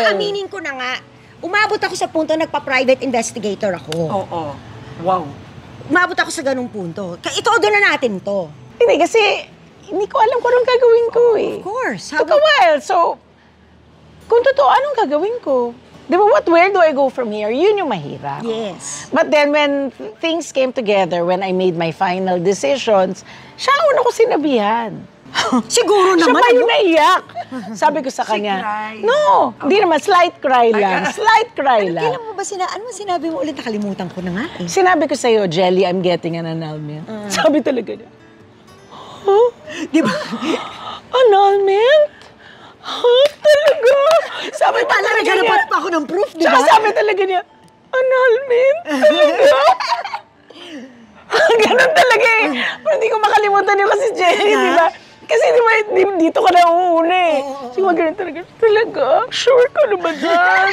Aaminin ko na nga, umabot ako sa punto, nagpa-private investigator ako. Oo. Wow. Umabot ako sa ganung punto. Itodo na natin to. Hindi, kasi hindi ko alam kung anong gagawin ko eh. Of course. Took a while, so kung totoo, anong gagawin ko? Di ba, where do I go from here? Yun yung mahirap. Yes. But then when things came together, when I made my final decisions, siya ang una ko sinabihan. Siguro Siya naman, pa yung naiyak. Sabi ko sa kanya, cried. no, hindi naman, slight cry lang. Slight cry lang. Kailan mo ba ano mo sinabi mo ulit? Nakalimutan ko na nga eh. Sinabi ko sa'yo, Jelly, I'm getting an annulment. Sabi talaga niya, huh? Di ba? Annulment? Huh? Talaga? Sabi talaga niya. Naghanap pa ako ng proof, di ba? Sabi talaga niya, annulment? Talaga? Ganun talaga eh. Hindi ko makalimutan yung kasi Jelly, di ba? Kasi di ba, dito ka na uuna eh. Siguro ganun talaga. Talaga? Sure ka na ba dyan?